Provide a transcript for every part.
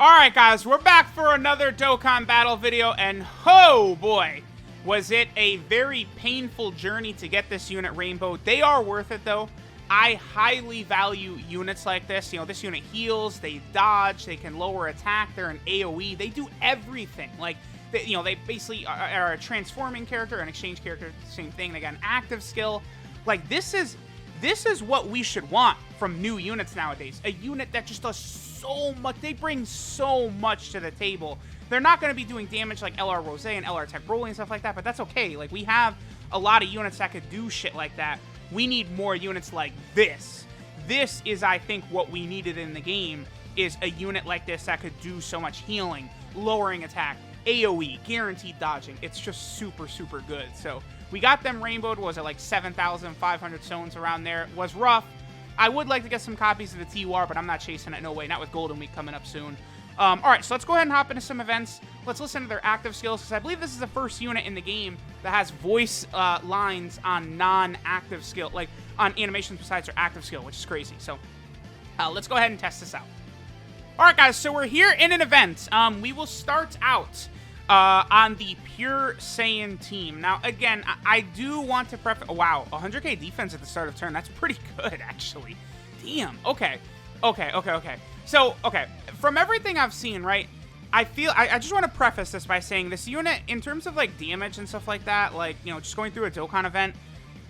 Alright guys, we're back for another Dokkan battle video, and oh boy, was it a very painful journey to get this unit Rainbow. They are worth it though. I highly value units like this. You know, this unit heals, they dodge, they can lower attack, they're an AoE, they do everything. Like, they basically are a transforming character, an exchange character, same thing. They got an active skill. Like, this is what we should want from new units nowadays. A unit that just does so much. They bring so much to the table. They're not going to be doing damage like LR Rose and LR Tech Broly and stuff like that, but that's okay. Like, we have a lot of units that could do shit like that. We need more units like this. This is, I think, what we needed in the game, is a unit like this that could do so much healing, lowering attack, AoE, guaranteed dodging. It's just super, super good. So we got them rainbowed. Was it like 7,500 stones around there? It was rough. I would like to get some copies of the TUR, but I'm not chasing it. No way. Not with Golden Week coming up soon. All right, so let's go ahead and hop into some events. Let's listen to their active skills, because I believe this is the first unit in the game that has voice lines on non-active skill, like on animations besides their active skill, which is crazy. So let's go ahead and test this out. All right, guys, so we're here in an event. We will start out on the Pure Saiyan team. Now, again, I do want to preface... Oh, wow, 100k defense at the start of turn. That's pretty good, actually. Damn. Okay. So, okay, from everything I've seen, right, I just want to preface this by saying this unit, in terms of, like, damage and stuff like that, like, you know, just going through a Dokkan event,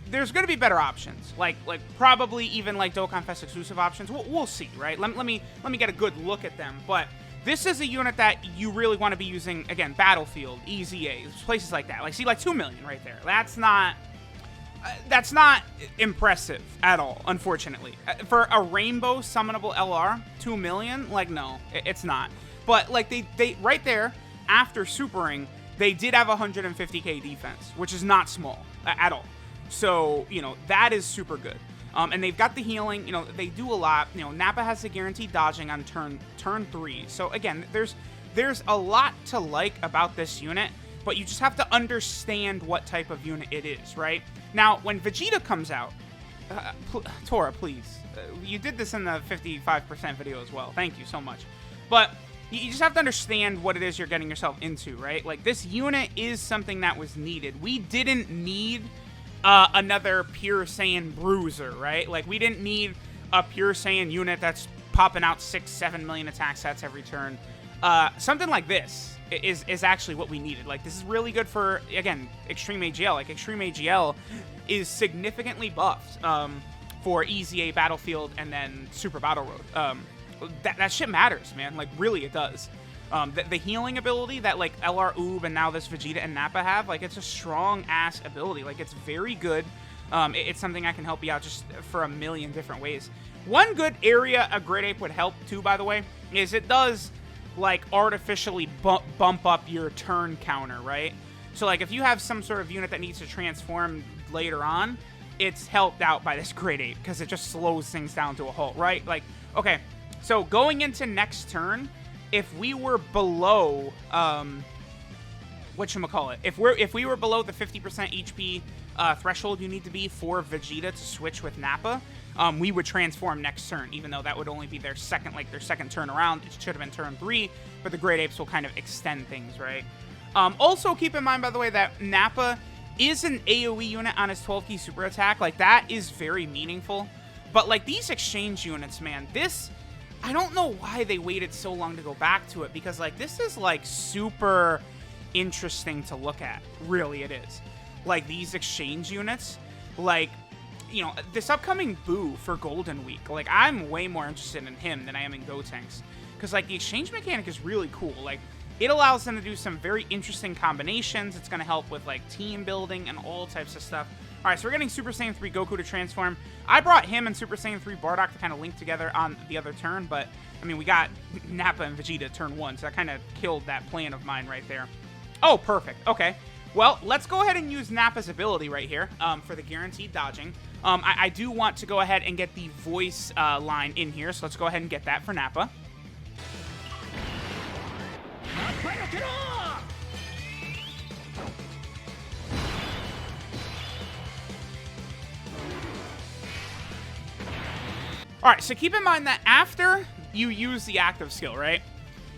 there's going to be better options. Like probably even, like, Dokkan Fest exclusive options. We'll see, right? Let me get a good look at them, but... This is a unit that you really want to be using, again, Battlefield, EZA, places like that. Like, see, like 2 million right there. That's not impressive at all, unfortunately. For a Rainbow summonable LR, 2 million, like, no, it's not. But, like, they right there, after supering, they did have 150k defense, which is not small at all. So, you know, that is super good. And they've got the healing, you know, they do a lot. You know, Nappa has the guaranteed dodging on turn 3. So again, there's a lot to like about this unit, but you just have to understand what type of unit it is, right? Now, when Vegeta comes out, Tora, please, you did this in the 55% video as well. Thank you so much. But you just have to understand what it is you're getting yourself into, right? Like, this unit is something that was needed. We didn't need... another Pure Saiyan bruiser, right? Like, we didn't need a Pure Saiyan unit that's popping out 6-7 million attack sets every turn. Something like this is actually what we needed. Like, this is really good for, again, Extreme AGL. Like, Extreme AGL is significantly buffed for EZA, Battlefield, and then Super Battle Road. That shit matters, man. Like, really, it does. The healing ability that, like, LR Oob and now this Vegeta and Nappa have, like, it's a strong-ass ability. Like, it's very good. It's something I can help you out just for a million different ways. One good area a Great Ape would help, too, by the way, is it does, like, artificially bump up your turn counter, right? So, like, if you have some sort of unit that needs to transform later on, it's helped out by this Great Ape, because it just slows things down to a halt, right? Like, okay, so going into next turn... If we were below, whatchamacallit, if we were below the 50% HP threshold you need to be for Vegeta to switch with Nappa, we would transform next turn, even though that would only be their second turn around. It should have been turn 3, but the Great Apes will kind of extend things, right? Also, keep in mind, by the way, that Nappa is an AoE unit on his 12-key super attack. Like, that is very meaningful. But, like, these exchange units, man, I don't know why they waited so long to go back to it, because, like, this is, like, super interesting to look at. Really, it is. Like, these exchange units, like, you know, this upcoming Boo for Golden Week, like, I'm way more interested in him than I am in Gotenks, because, like, the exchange mechanic is really cool. Like, it allows them to do some very interesting combinations. It's going to help with, like, team building and all types of stuff. All right, so we're getting Super Saiyan 3 Goku to transform. I brought him and Super Saiyan 3 Bardock to kind of link together on the other turn, but, I mean, we got Nappa and Vegeta turn 1, so that kind of killed that plan of mine right there. Oh, perfect. Okay. Well, let's go ahead and use Nappa's ability right here for the guaranteed dodging. I do want to go ahead and get the voice line in here, so let's go ahead and get that for Nappa. All right, so keep in mind that after you use the active skill, right,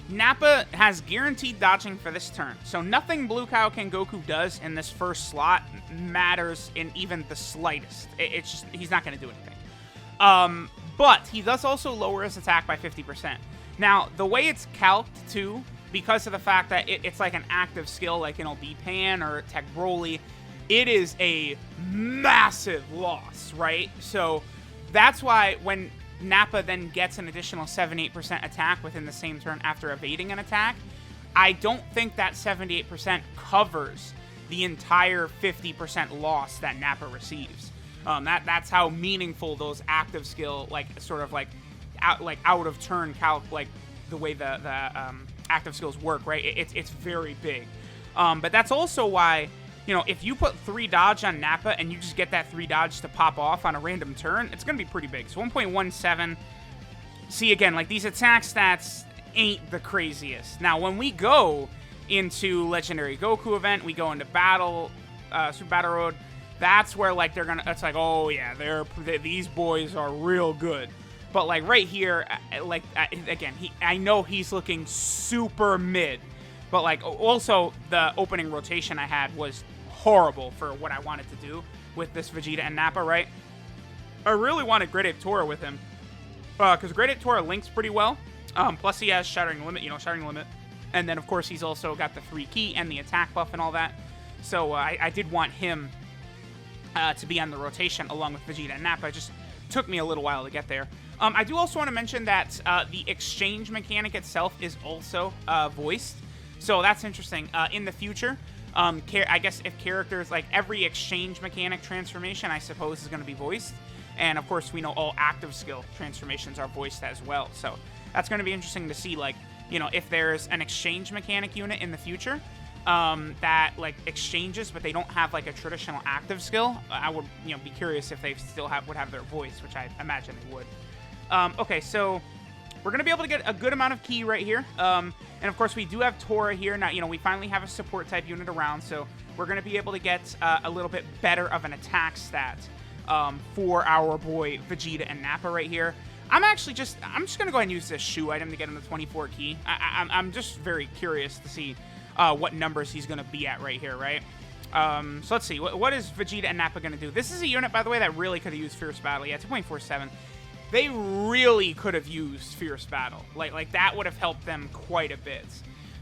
Nappa has guaranteed dodging for this turn, so nothing Blue Kaioken Goku does in this first slot matters in even the slightest. It's just, he's not going to do anything. But he does also lower his attack by 50%. Now, the way it's calced, too, because of the fact that it's like an active skill, like, you know, B-Pan or Tech Broly, it is a massive loss, right? So that's why when Nappa then gets an additional 78% attack within the same turn after evading an attack, I don't think that 78% covers the entire 50% loss that Nappa receives. That's how meaningful those active skill, like, sort of like out of turn calc, like the way the active skills work, right? It's very big. But that's also why, you know, if you put 3 dodge on Nappa and you just get that 3 dodge to pop off on a random turn, it's going to be pretty big. So 1.17, see, again, like, these attack stats ain't the craziest. Now, when we go into Legendary Goku event, we go into Battle, Super Battle Road, that's where, like, they're going to, it's like, oh, yeah, these boys are real good. But, like, right here, like, again, I know he's looking super mid. But, like, also, the opening rotation I had was horrible for what I wanted to do with this Vegeta and Nappa, right? I really wanted Great Ape Tora with him, because Great Ape Tora links pretty well. Plus, he has Shattering Limit, Shattering Limit. And then, of course, he's also got the 3 key and the attack buff and all that. So, I did want him to be on the rotation along with Vegeta and Nappa. It just took me a little while to get there. I do also want to mention that the exchange mechanic itself is also voiced. So that's interesting. In the future, I guess if characters, like every exchange mechanic transformation, I suppose, is going to be voiced. And of course, we know all active skill transformations are voiced as well. So that's going to be interesting to see, like, you know, if there's an exchange mechanic unit in the future that, like, exchanges, but they don't have, like, a traditional active skill. I would, you know, be curious if they still would have their voice, which I imagine they would. Okay, so we're going to be able to get a good amount of ki right here. And of course, we do have Tora here. Now, you know, we finally have a support type unit around, so we're going to be able to get a little bit better of an attack stat for our boy Vegeta and Nappa right here. I'm just going to go ahead and use this shoe item to get him the 24 ki. I'm just very curious to see what numbers he's going to be at right here, right? So let's see. What is Vegeta and Nappa going to do? This is a unit, by the way, that really could have used Fierce Battle. Yeah, 2.47. They really could have used Fierce Battle. Like that would have helped them quite a bit.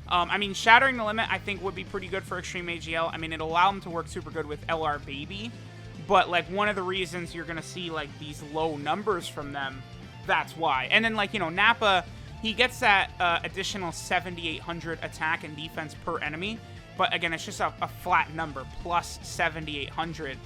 I mean, Shattering the Limit, I think, would be pretty good for Extreme AGL. I mean, it'll allow them to work super good with LR Baby. But, like, one of the reasons you're going to see, like, these low numbers from them, that's why. And then, like, you know, Nappa, he gets that additional 7,800 attack and defense per enemy. But, again, it's just a flat number. Plus 7,800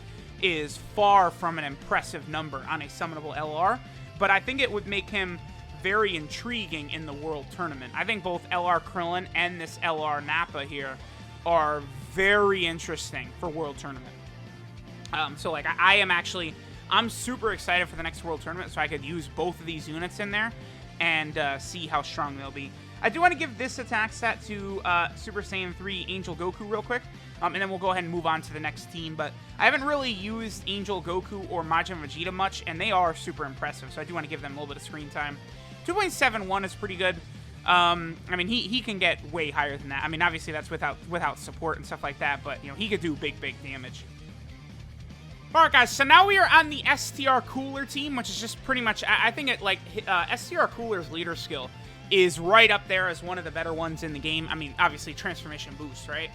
is far from an impressive number on a summonable LR. But I think it would make him very intriguing in the World Tournament. I think both LR Krillin and this LR Nappa here are very interesting for World Tournament. So, like, I'm super excited for the next World Tournament so I could use both of these units in there and see how strong they'll be. I do want to give this attack set to Super Saiyan 3 Angel Goku real quick, and then we'll go ahead and move on to the next team. But I haven't really used Angel Goku or Majin Vegeta much, and they are super impressive, so I do want to give them a little bit of screen time. 2.71 is pretty good. I mean, he can get way higher than that. I mean, obviously that's without support and stuff like that, but, you know, he could do big damage. Alright, guys, so now we are on the STR Cooler team, which is just pretty much, I think it, like, STR Cooler's leader skill is right up there as one of the better ones in the game. I mean, obviously, transformation boost, right?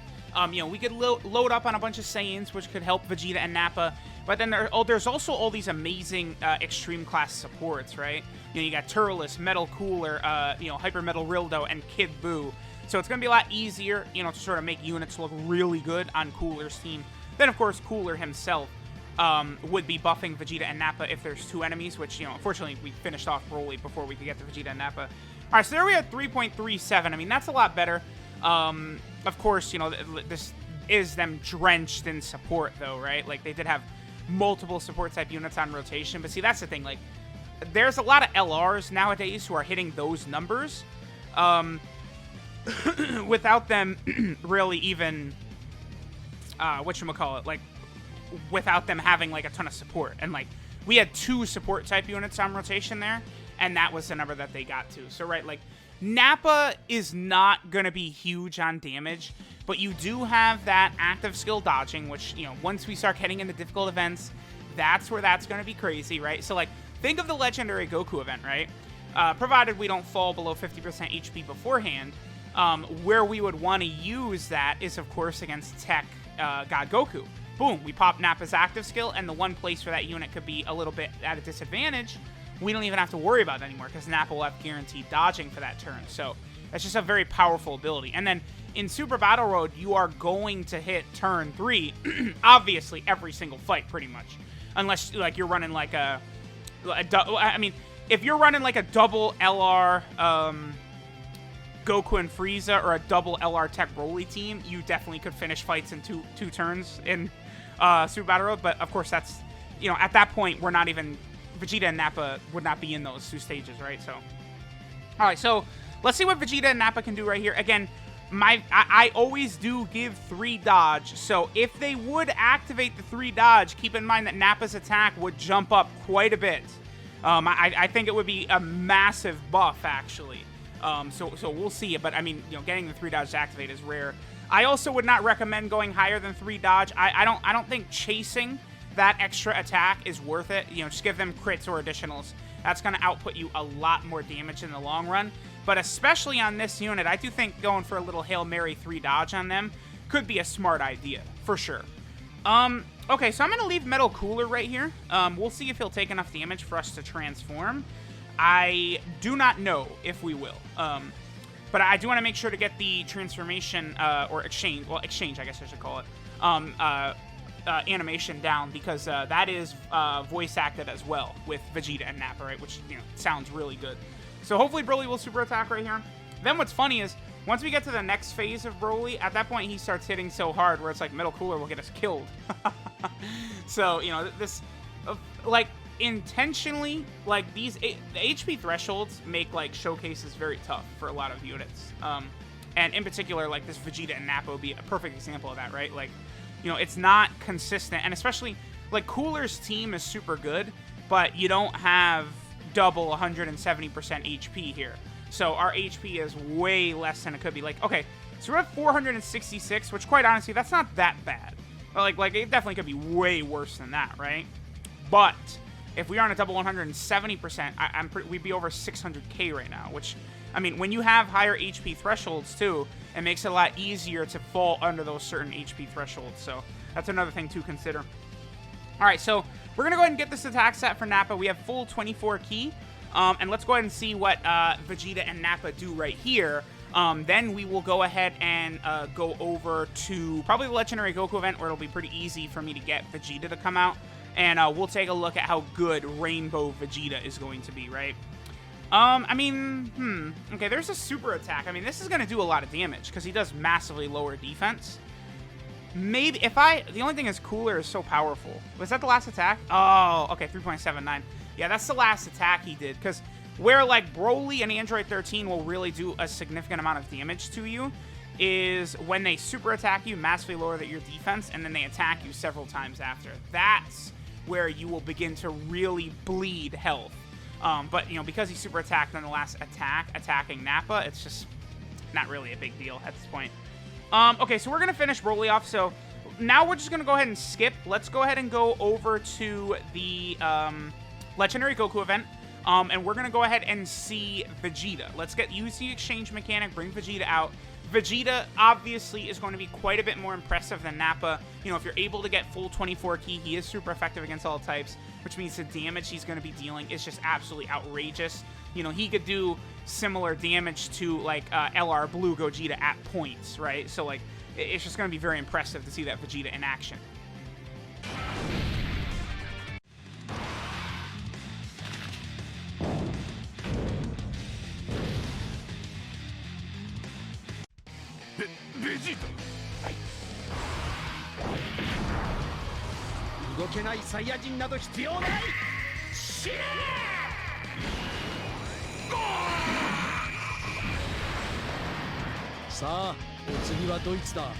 You know, we could load up on a bunch of Saiyans, which could help Vegeta and Nappa, but then there's also all these amazing extreme class supports, right? You know, you got Turles, Metal Cooler, you know, Hyper Metal Rildo, and Kid Buu. So it's going to be a lot easier, you know, to sort of make units look really good on Cooler's team. Then, of course, Cooler himself would be buffing Vegeta and Nappa if there's 2 enemies, which, you know, unfortunately, we finished off Broly before we could get to Vegeta and Nappa. All right, so there we had 3.37. I mean, that's a lot better. Of course, you know, this is them drenched in support, though, right? Like, they did have multiple support-type units on rotation. But see, that's the thing. Like, there's a lot of LRs nowadays who are hitting those numbers without them really even, whatchamacallit, like, without them having, like, a ton of support. And, like, we had 2 support-type units on rotation there, and that was the number that they got to. So, right, like, Nappa is not going to be huge on damage, but you do have that active skill dodging, which, you know, once we start getting into difficult events, that's where that's going to be crazy, right? So, like, think of the Legendary Goku event, right? Provided we don't fall below 50% HP beforehand, where we would want to use that is, of course, against Tech God Goku. Boom, we pop Nappa's active skill, and the one place where that unit could be a little bit at a disadvantage, we don't even have to worry about it anymore, because Nappa will have guaranteed dodging for that turn. So that's just a very powerful ability. And then in Super Battle Road, you are going to hit turn 3, obviously, every single fight, pretty much. Unless, like, you're running like I mean, if you're running like a double LR Goku and Frieza or a double LR Tech Broly team, you definitely could finish fights in two turns in Super Battle Road. But of course, that's, you know, at that point, we're not even, Vegeta and Nappa would not be in those 2 stages, right? So, all right, so let's see what Vegeta and Nappa can do right here. Again, I always do give 3 dodge, so if they would activate the 3 dodge, keep in mind that Nappa's attack would jump up quite a bit. I think it would be a massive buff, actually. So we'll see. But I mean, you know, getting the 3 dodge to activate is rare. I also would not recommend going higher than 3 dodge. I don't think chasing that extra attack is worth it. You know, just give them crits or additionals. That's going to output you a lot more damage in the long run. But especially on this unit, I do think going for a little Hail Mary 3 dodge on them could be a smart idea, for sure. Okay, so I'm going to leave Metal Cooler right here. We'll see if he'll take enough damage for us to transform. I do not know if we will. But I do want to make sure to get the transformation, or exchange, well, exchange, I guess I should call it, animation down, because that is voice acted as well with Vegeta and Nappa, right? Which, you know, sounds really good. So hopefully Broly will super attack right here. Then what's funny is, once we get to the next phase of Broly, at that point he starts hitting so hard where it's like Metal Cooler will get us killed. So, you know, this, like, intentionally, like, the HP thresholds make, like, showcases very tough for a lot of units. And in particular, like, this Vegeta and Nappa would be a perfect example of that, right? Like, you know, it's not consistent, and especially, like, Cooler's team is super good, but you don't have double 170% HP here. So our HP is way less than it could be. Like, okay, so we're at 466, which, quite honestly, that's not that bad. Like it definitely could be way worse than that, right? But if we are on a double 170%, we'd be over 600k right now, which, I mean, when you have higher HP thresholds, too, it makes it a lot easier to fall under those certain HP thresholds. So that's another thing to consider. All right, so we're going to go ahead and get this attack set for Nappa. We have full 24 ki. And let's go ahead and see what Vegeta and Nappa do right here. Then we will go ahead and go over to probably the Legendary Goku event, where it'll be pretty easy for me to get Vegeta to come out. And we'll take a look at how good Rainbow Vegeta is going to be, right? I mean, okay, there's a super attack. I mean, this is going to do a lot of damage, because he does massively lower defense. Maybe, the only thing is Cooler is so powerful. Was that the last attack? Oh, okay, 3.79. Yeah, that's the last attack he did, because where, like, Broly and Android 13 will really do a significant amount of damage to you is when they super attack you, massively lower your defense, and then they attack you several times after. That's where you will begin to really bleed health. But, you know, because he super attacked on the last attack, attacking Nappa, it's just not really a big deal at this point. Okay, so we're going to finish Broly off, so now we're just going to go ahead and skip. Let's go ahead and go over to the Legendary Goku event, and we're going to go ahead and see Vegeta. Let's use the exchange mechanic, bring Vegeta out. Vegeta obviously is going to be quite a bit more impressive than Nappa. You know, if you're able to get full 24 ki, he is super effective against all types, which means the damage he's going to be dealing is just absolutely outrageous. You know, he could do similar damage to, like, LR Blue Gogeta at points, right? So, like, it's just going to be very impressive to see that Vegeta in action. Vegeta! 動けないサイヤ人など必要ない。死ね！さあ、お次はドイツだ。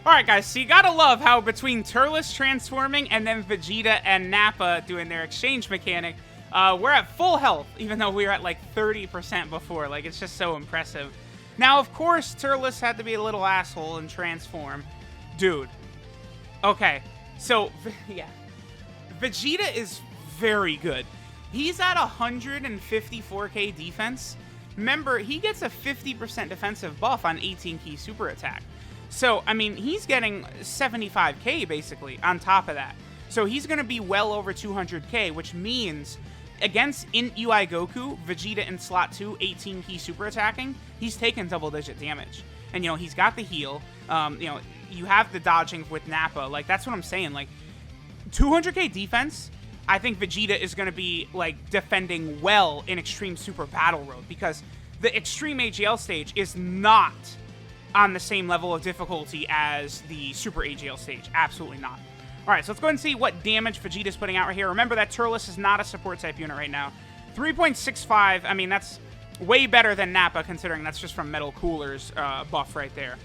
Alright guys, so you gotta love how between Turles transforming and then Vegeta and Nappa doing their exchange mechanic, We're at full health, even though we were at like 30% before. Like, it's just so impressive. Now, of course, Turles had to be a little asshole and transform. Dude. Okay. So, yeah. Vegeta is very good. He's at 154k defense. Remember, he gets a 50% defensive buff on 18 key super attack. So, I mean, he's getting 75k basically on top of that. So he's going to be well over 200k, which means against UI Goku, Vegeta in slot 2, 18 key super attacking, he's taking double-digit damage. And, you know, he's got the heal. You know, you have the dodging with Nappa. Like, that's what I'm saying. Like, 200k defense, I think Vegeta is going to be, like, defending well in Extreme Super Battle Road, because the Extreme AGL stage is not on the same level of difficulty as the Super AGL stage. Absolutely not. All right, so let's go ahead and see what damage Vegeta's putting out right here. Remember that Turles is not a support type unit right now. 3.65, I mean, that's way better than Nappa, considering that's just from Metal Cooler's buff right there.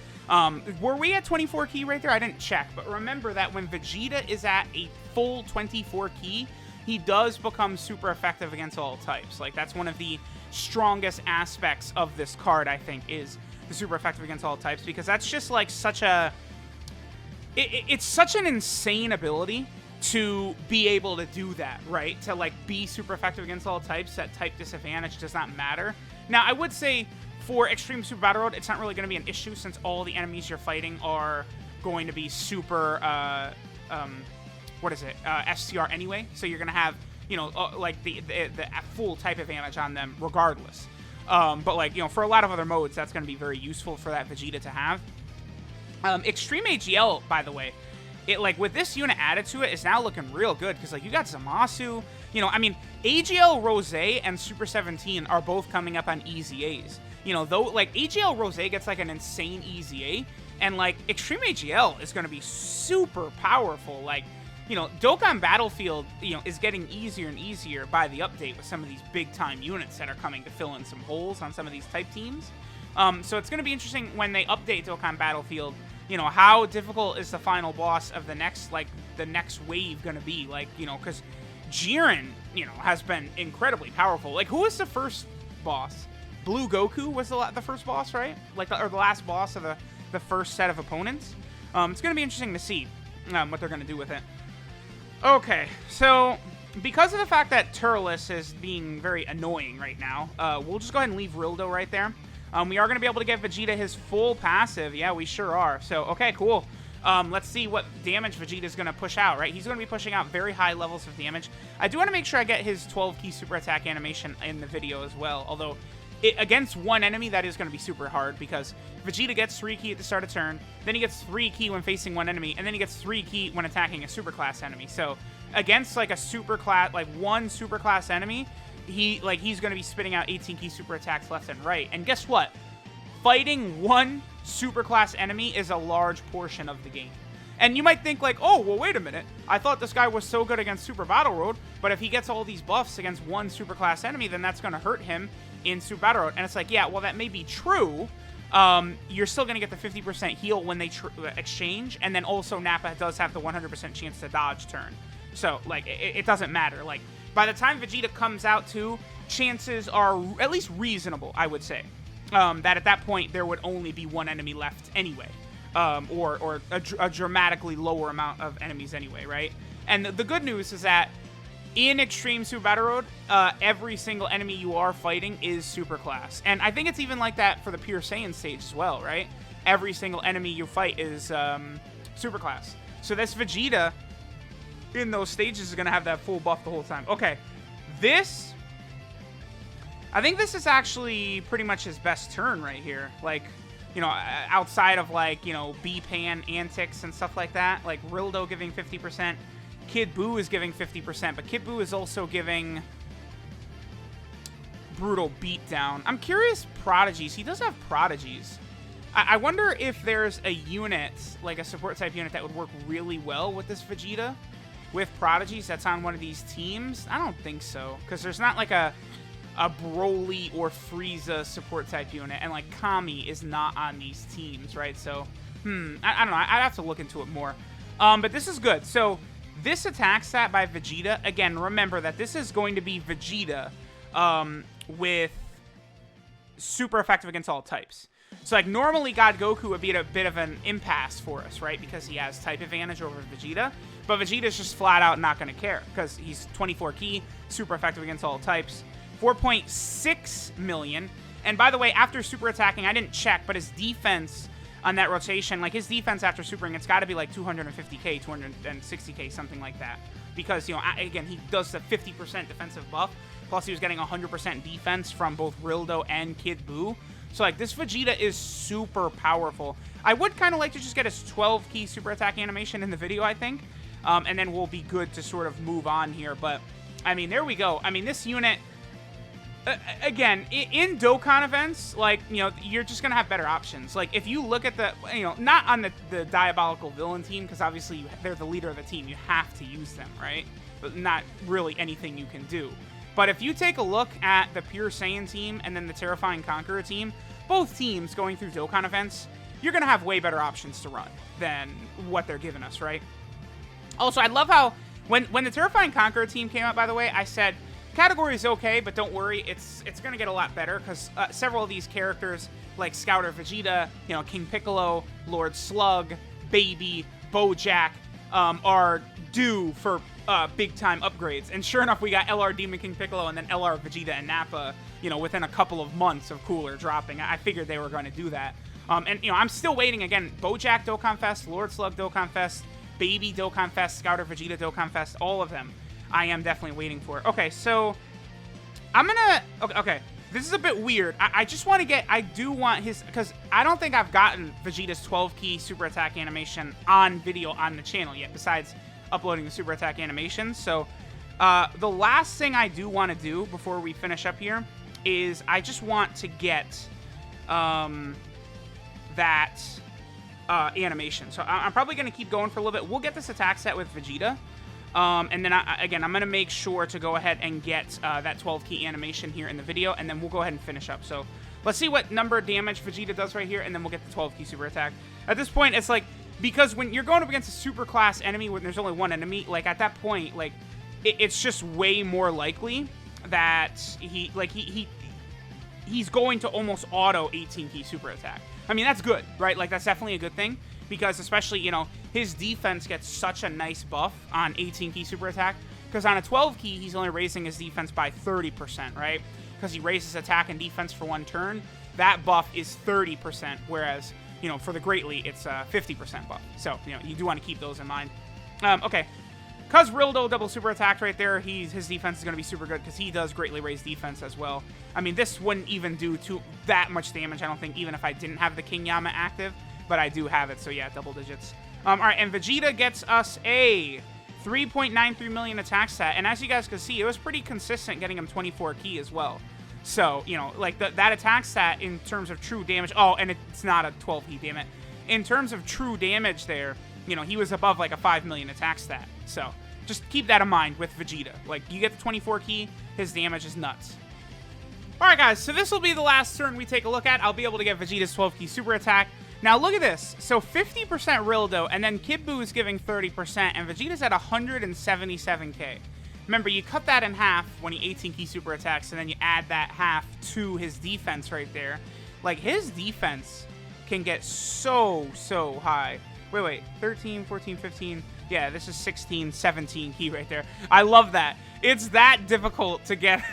Were we at 24 key right there? I didn't check, but remember that when Vegeta is at a full 24 key, he does become super effective against all types. Like, that's one of the strongest aspects of this card, I think, is the super effective against all types, because that's just like such a... It's such an insane ability to be able to do that, right? To, like, be super effective against all types, that type disadvantage does not matter. Now, I would say for Extreme Super Battle Road, it's not really going to be an issue since all the enemies you're fighting are going to be super, STR anyway. So you're going to have, you know, like the full type advantage on them regardless. But, like, you know, for a lot of other modes, that's going to be very useful for that Vegeta to have. Extreme AGL, by the way, it, like, with this unit added to it, is now looking real good, because, like, you got Zamasu, you know, I mean, AGL Rose and Super 17 are both coming up on EZAs. You know, though, like, AGL Rose gets, like, an insane EZA, and, like, Extreme AGL is going to be super powerful. Like, you know, Dokkan Battlefield, you know, is getting easier and easier by the update with some of these big-time units that are coming to fill in some holes on some of these type teams. So it's going to be interesting when they update Dokkan Battlefield. You know, how difficult is the final boss of the next wave going to be? Like, you know, because Jiren, you know, has been incredibly powerful. Like, who was the first boss? Blue Goku was the first boss, right? Like, or the last boss of the first set of opponents. It's going to be interesting to see what they're going to do with it. Okay, so because of the fact that Turles is being very annoying right now, we'll just go ahead and leave Rildo right there. We are going to be able to get Vegeta his full passive. Yeah, we sure are. So, okay, cool. Let's see what damage Vegeta's going to push out, right? He's going to be pushing out very high levels of damage. I do want to make sure I get his 12-key super attack animation in the video as well. Although, against one enemy, that is going to be super hard, because Vegeta gets 3-key at the start of turn, then he gets 3-key when facing one enemy, and then he gets 3-key when attacking a superclass enemy. So, against, like, a superclass, like, one superclass enemy, he's going to be spitting out 18-key super attacks left and right. And guess what? Fighting one superclass enemy is a large portion of the game. And you might think, like, oh, well, wait a minute. I thought this guy was so good against Super Battle Road, but if he gets all these buffs against one superclass enemy, then that's going to hurt him in Super Battle Road. And it's like, yeah, well, that may be true. You're still going to get the 50% heal when they exchange. And then also Nappa does have the 100% chance to dodge turn. So, like, it doesn't matter. Like, by the time Vegeta comes out too, chances are at least reasonable, I would say, that at that point there would only be one enemy left anyway, or a dramatically lower amount of enemies anyway, right? And the good news is that in Extreme Super Battle Road, every single enemy you are fighting is superclass. And I think it's even like that for the Pure Saiyan stage as well, right? Every single enemy you fight is superclass. So this Vegeta in those stages is going to have that full buff the whole time. Okay, I think this is actually pretty much his best turn right here. Like, you know, outside of, like, you know, B-Pan antics and stuff like that. Like, Rildo giving 50%. Kid Buu is giving 50%, but Kid Buu is also giving Brutal Beatdown. I'm curious, Prodigies. He does have Prodigies. I wonder if there's a unit, like a support type unit, that would work really well with this Vegeta. With Prodigies that's on one of these teams? I don't think so, because there's not like a Broly or Frieza support type unit, and like Kami is not on these teams, right? So, I don't know. I'd have to look into it more. But this is good. So, This attack stat by Vegeta, again, remember that this is going to be Vegeta with super effective against all types. So, like, normally God Goku would be at a bit of an impasse for us, right? Because he has type advantage over Vegeta. But Vegeta's just flat out not going to care because he's 24 key, super effective against all types. 4.6 million. And by the way, after super attacking, I didn't check, but his defense on that rotation, like his defense after supering, it's got to be like 250k, 260k, something like that. Because, you know, again, he does the 50% defensive buff. Plus, he was getting 100% defense from both Rildo and Kid Buu. So, like, this Vegeta is super powerful. I would kind of like to just get his 12 key super attack animation in the video, I think. And then we'll be good to sort of move on here. But, I mean, there we go. I mean, this unit, again, in Dokkan events, like, you know, you're just going to have better options. Like, if you look at the, you know, not on the Diabolical Villain team, because obviously they're the leader of the team. You have to use them, right? But not really anything you can do. But if you take a look at the Pure Saiyan team and then the Terrifying Conqueror team, both teams going through Dokkan events, you're going to have way better options to run than what they're giving us, right? Also, I love how when the Terrifying Conqueror team came out, by the way, I said, category is okay, but don't worry, it's going to get a lot better because several of these characters, like Scouter Vegeta, you know, King Piccolo, Lord Slug, Baby, Bojack, are due for big-time upgrades. And sure enough, we got LR Demon King Piccolo and then LR Vegeta and Nappa, you know, within a couple of months of Cooler dropping. I figured they were going to do that. And, you know, I'm still waiting. Again, Bojack Dokkan Fest, Lord Slug Dokkan Fest, Baby Dokkan Fest, Scouter Vegeta Dokkan Fest, all of them I am definitely waiting for. Okay, so I'm going to... Okay, this is a bit weird. I just want to get... I do want his... Because I don't think I've gotten Vegeta's 12-key super attack animation on video on the channel yet, besides uploading the super attack animations. So the last thing I do want to do before we finish up here is I just want to get that animation. So I'm probably going to keep going for a little bit. We'll get this attack set with Vegeta. And then, again, I'm going to make sure to go ahead and get that 12-key animation here in the video, and then we'll go ahead and finish up. So let's see what number of damage Vegeta does right here, and then we'll get the 12-key super attack. At this point, it's like, because when you're going up against a super class enemy when there's only one enemy, like, at that point, like, it's just way more likely that he's going to almost auto 18-key super attack. I mean, that's good, right? Like, that's definitely a good thing. Because especially, you know, his defense gets such a nice buff on 18-key super attack. Because on a 12-key, he's only raising his defense by 30%, right? Because he raises attack and defense for one turn. That buff is 30%, whereas, you know, for the Greatly, it's a 50% buff. So, you know, you do want to keep those in mind. Okay. Because Rildo double super attacked right there, his defense is going to be super good because he does greatly raise defense as well. I mean, this wouldn't even do that much damage, I don't think, even if I didn't have the King Yama active. But I do have it, so yeah, double digits. All right, and Vegeta gets us a 3.93 million attack stat. And as you guys can see, it was pretty consistent getting him 24 key as well. So, you know, like that attack stat in terms of true damage. Oh, and it's not a 12 key, damn it. In terms of true damage there, you know, he was above like a 5 million attack stat. So just keep that in mind with Vegeta. Like, you get the 24 key, his damage is nuts. Alright guys, so this will be the last turn we take a look at. I'll be able to get Vegeta's 12 key super attack. Now look at this. So 50% Rildo, and then Kid Buu is giving 30%, and Vegeta's at 177k. Remember, you cut that in half when he 18 key super attacks, and then you add that half to his defense right there. Like, his defense can get so high. Wait, 13, 14, 15. Yeah, this is 16, 17 key right there. I love that. It's that difficult to get.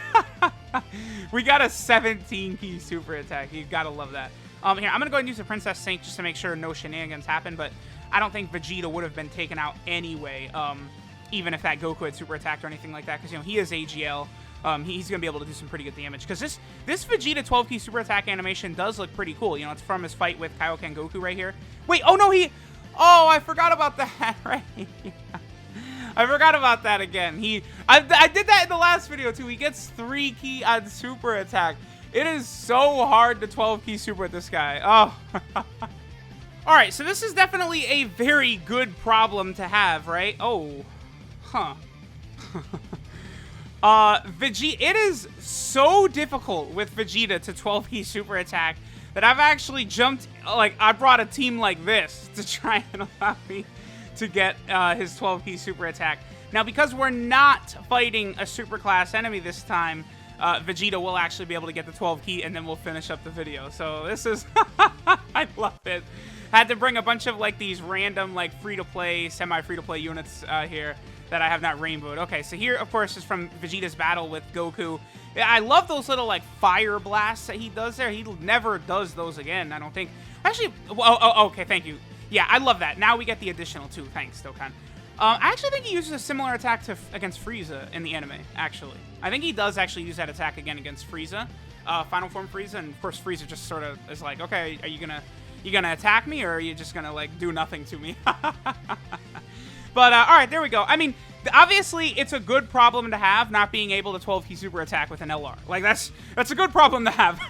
We got a 17 key super attack. You gotta love that. Here, I'm going to go ahead and use the Princess Sync just to make sure no shenanigans happen, but I don't think Vegeta would have been taken out anyway, even if that Goku had super attacked or anything like that, because, you know, he is AGL. He's going to be able to do some pretty good damage, because this Vegeta 12-key super attack animation does look pretty cool. You know, it's from his fight with Kaioken Goku right here. Wait, oh, no, oh, I forgot about that, right? I forgot about that again. I did that in the last video, too. He gets 3 key on super attack. It is so hard to 12-key super at this guy. Oh. Alright, so this is definitely a very good problem to have, right? Oh. Huh. Vegeta, it is so difficult with Vegeta to 12-key super attack that I've actually jumped, like, I brought a team like this to try and allow me to get his 12 key super attack. Now, because we're not fighting a super class enemy this time, Vegeta will actually be able to get the 12 key, and then we'll finish up the video. So this is... I love it. Had to bring a bunch of, like, these random, like, free-to-play, semi-free-to-play units here that I have not rainbowed. Okay, so here, of course, is from Vegeta's battle with Goku. I love those little, like, fire blasts that he does there. He never does those again, I don't think. Actually, okay, thank you. Yeah, I love that. Now we get the additional 2. Thanks, Dokkan. I actually think he uses a similar attack against Frieza in the anime, actually. I think he does actually use that attack again against Frieza, Final Form Frieza, and of course Frieza just sort of is like, okay, are you gonna attack me, or are you just gonna, like, do nothing to me? But, alright, there we go. I mean, obviously, it's a good problem to have, not being able to 12 key super attack with an LR. Like, that's a good problem to have.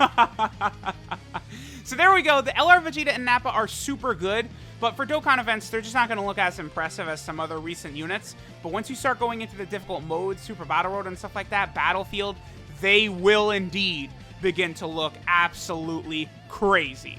So there we go. The LR, Vegeta, and Nappa are super good, but for Dokkan events, they're just not going to look as impressive as some other recent units. But once you start going into the difficult modes, Super Battle Road and stuff like that, Battlefield, they will indeed begin to look absolutely crazy.